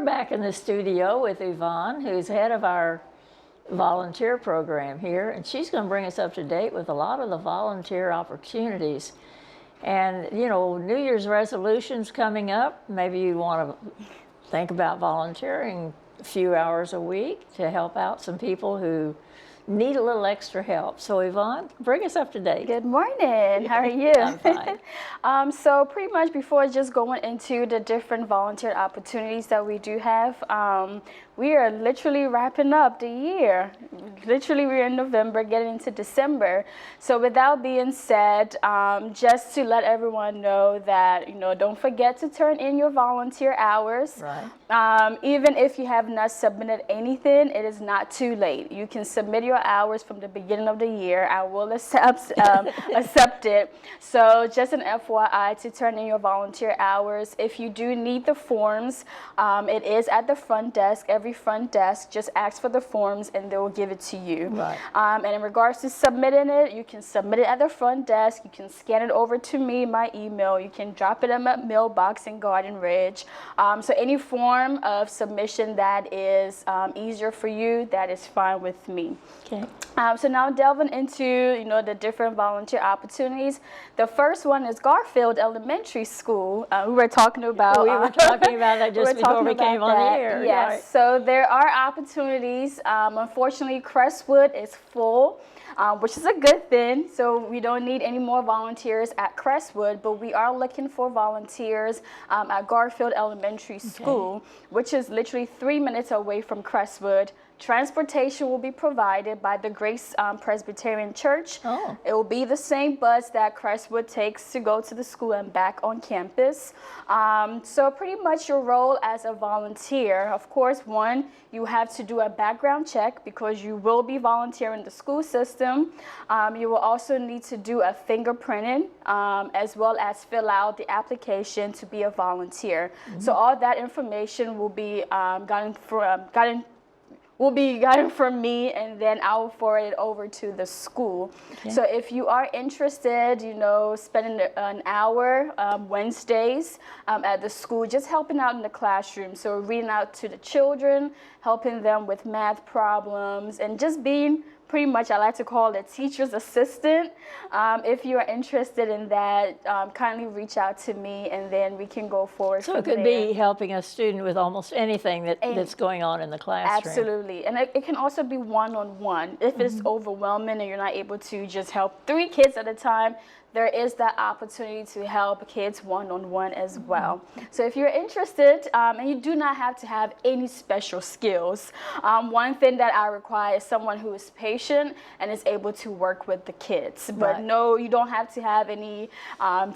back in the studio with Yvonne, who's head of our volunteer program here, and she's going to bring us up to date with a lot of the volunteer opportunities. And, you know, New Year's resolutions coming up. Maybe you want to think about volunteering a few hours a week to help out some people who need a little extra help. So Yvonne, bring us up to date. Good morning. How are you? I'm fine. So pretty much before just going into the different volunteer opportunities that we do have, we are literally wrapping up the year. Literally, we're in November, getting into December. So with that being said, just to let everyone know that, you know, don't forget to turn in your volunteer hours. Right. Even if you have not submitted anything, it is not too late. You can submit your hours from the beginning of the year. I will accept it. So just an FYI to turn in your volunteer hours. If you do need the forms, it is at the front desk. Every front desk, just ask for the forms and they will give it to you. Right. And in regards to submitting it, you can submit it at the front desk. You can scan it over to me, my email. You can drop it in my mailbox in Garden Ridge. So any form of submission that is easier for you, that is fine with me. Okay. So now delving into, you know, the different volunteer opportunities. The first one is Garfield Elementary School. We were talking about. We were talking about that just before we came on the air. Yes. Right. So there are opportunities. Unfortunately, Crestwood is full, which is a good thing. So we don't need any more volunteers at Crestwood, but we are looking for volunteers at Garfield Elementary School, which is literally 3 minutes away from Crestwood. Transportation will be provided by the Grace Presbyterian Church. Oh. It will be the same bus that Crestwood takes to go to the school and back on campus. So pretty much your role as a volunteer, of course, one, you have to do a background check because you will be volunteering the school system. You will also need to do a fingerprinting as well as fill out the application to be a volunteer. So all that information will be gotten from me, and then I'll forward it over to the school. Okay. So if you are interested, you know, spending an hour Wednesdays at the school, just helping out in the classroom. So reading out to the children, helping them with math problems, and just being pretty much, I like to call it teacher's assistant. If you are interested in that, kindly reach out to me and then we can go forward. So it could be helping a student with almost anything that's going on in the classroom. Absolutely. And it can also be one-on-one. If it's overwhelming and you're not able to just help 3 kids at a time, there is that opportunity to help kids one-on-one as well. So if you're interested, and you do not have to have any special skills, one thing that I require is someone who is patient and is able to work with the kids. But no, you don't have to have any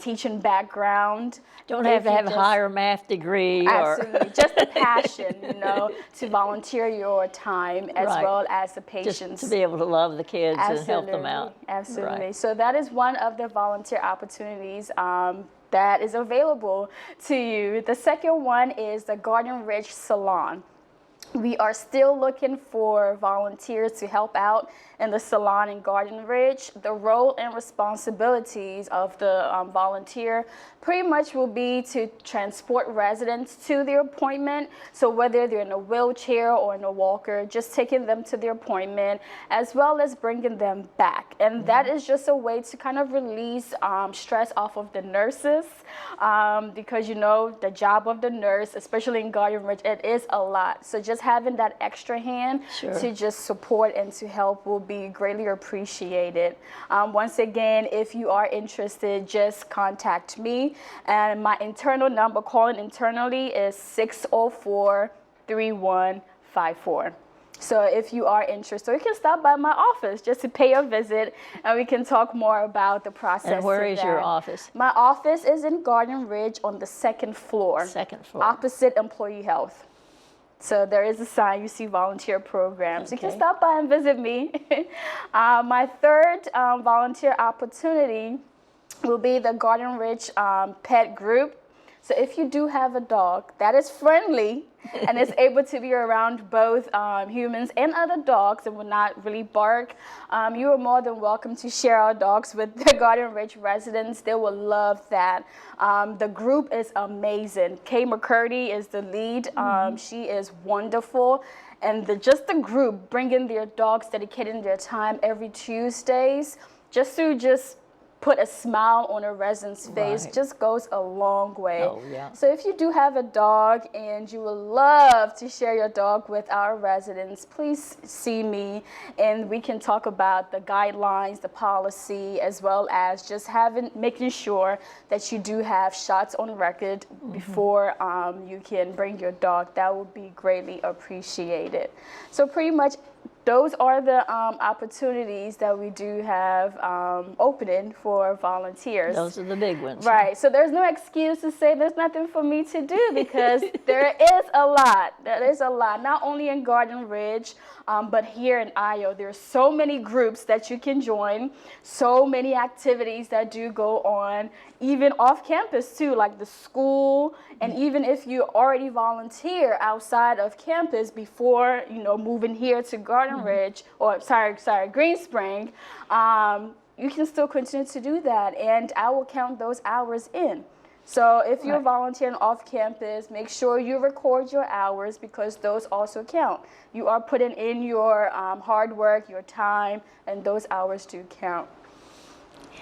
teaching background. Don't have to have a higher math degree. Absolutely. Just the passion, you know, to volunteer your time as well as the patience. Just to be able to love the kids and help them out. Absolutely. Right. So that is one of the volunteer opportunities that is available to you. The second one is the Garden Ridge Salon. We are still looking for volunteers to help out in the salon in Garden Ridge. The role and responsibilities of the volunteer pretty much will be to transport residents to their appointment. So whether they're in a wheelchair or in a walker, just taking them to their appointment as well as bringing them back. And that is just a way to kind of release stress off of the nurses because, you know, the job of the nurse, especially in Garden Ridge, it is a lot. So just having that extra hand to just support and to help will be greatly appreciated. Once again, if you are interested, just contact me. And my internal number, calling internally, is 604-3154. So if you are interested, you can stop by my office just to pay a visit and we can talk more about the process. And where is your office? My office is in Garden Ridge on the 2nd floor. 2nd floor. Opposite Employee Health. So there is a sign, you see volunteer programs. You can stop by and visit me. My third volunteer opportunity will be the Garden Ridge Pet Group. So if you do have a dog that is friendly and is able to be around both humans and other dogs and will not really bark, you are more than welcome to share our dogs with the Garden Ridge residents. They will love that. The group is amazing. Kay McCurdy is the lead. She is wonderful. And just the group bringing their dogs, dedicating their time every Tuesdays just to put a smile on a resident's face, Right. just goes a long way. Oh, yeah. So if you do have a dog and you would love to share your dog with our residents, please see me and we can talk about the guidelines, the policy, as well as just making sure that you do have shots on record before you can bring your dog. That would be greatly appreciated. So pretty much those are the opportunities that we do have opening for volunteers. Those are the big ones. Right. So there's no excuse to say there's nothing for me to do because there is a lot. There is a lot, not only in Garden Ridge, but here in Io. There's so many groups that you can join, so many activities that do go on, even off campus too, like the school. And even if you already volunteer outside of campus before, moving here to Garden Ridge, or Green Spring, you can still continue to do that. And I will count those hours in. So if you're volunteering off campus, make sure you record your hours because those also count. You are putting in your hard work, your time, and those hours do count.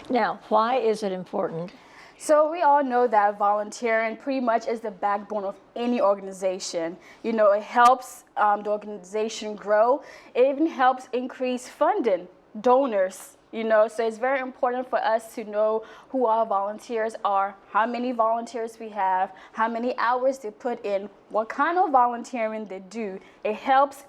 Now, why is it important? So we all know that volunteering pretty much is the backbone of any organization. It helps the organization grow. It even helps increase funding, donors. So it's very important for us to know who our volunteers are, how many volunteers we have, how many hours they put in, what kind of volunteering they do. It helps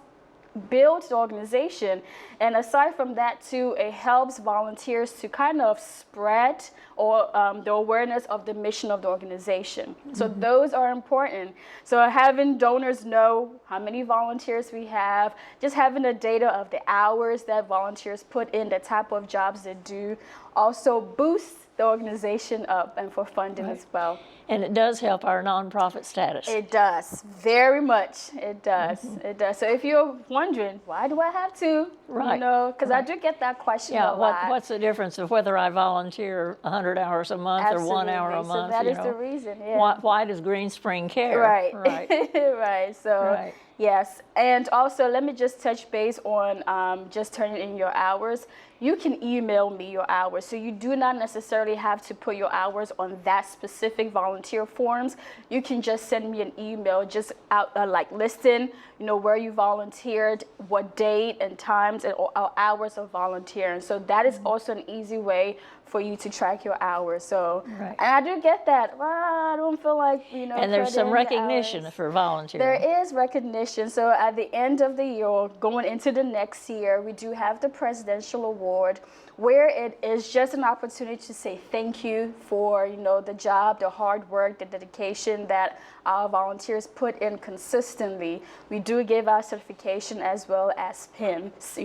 build the organization. And aside from that too, it helps volunteers to kind of spread the awareness of the mission of the organization. So those are important. So having donors know how many volunteers we have, just having the data of the hours that volunteers put in, the type of jobs they do, also boosts the organization up and for funding as well. And it does help our nonprofit status. It does, very much. It does. It does. So if you're wondering, why do I have to? Right. Because I do get that question a lot. What's the difference of whether I volunteer 100 hours a month or 1 hour a month? So that is the reason, yeah. Why does Green Spring care? Right. Right. Right. So, Right. yes. And also, let me just touch base on just turning in your hours. You can email me your hours. So you do not necessarily have to put your hours on that specific volunteer forms. You can just send me an email just out like listing, where you volunteered, what date and times and hours of volunteering. So that is also an easy way for you to track your hours. So, Right. and I do get that. Well, I don't feel like, And there's some recognition for volunteering. There is recognition. So at the end of the year, or going into the next year, we do have the Presidential Award, where it is just an opportunity to say thank you for, the job, the hard work, the dedication that our volunteers put in consistently. We do give our certification as well as pins,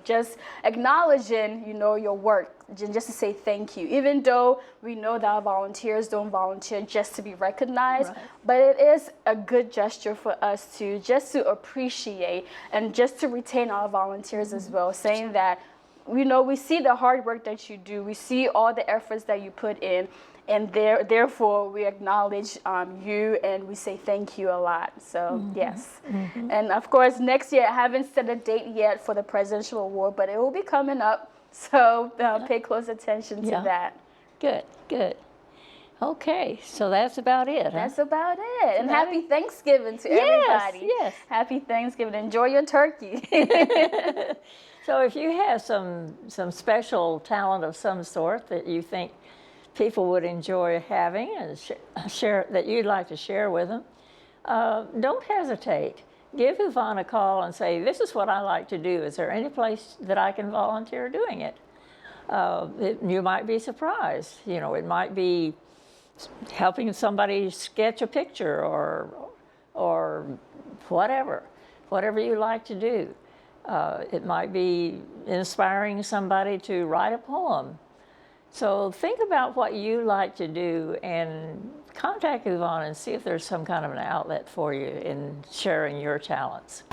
just acknowledging, your work, just to say thank you, even though we know that our volunteers don't volunteer just to be recognized, Right. but it is a good gesture for us to just to appreciate and just to retain our volunteers as well, saying that, we see the hard work that you do, we see all the efforts that you put in, and therefore we acknowledge you and we say thank you a lot. So yes. And of course, next year, I haven't set a date yet for the Presidential Award, but it will be coming up. So pay close attention to that. Good. Okay, so that's about it. That's about it. And happy Thanksgiving to everybody. Yes. Happy Thanksgiving. Enjoy your turkey. So if you have some special talent of some sort that you think people would enjoy having and share that you'd like to share with them, don't hesitate. Give Yvonne a call and say, this is what I like to do. Is there any place that I can volunteer doing it? You might be surprised. It might be helping somebody sketch a picture or whatever you like to do. It might be inspiring somebody to write a poem. So think about what you like to do and contact Yvonne and see if there's some kind of an outlet for you in sharing your talents.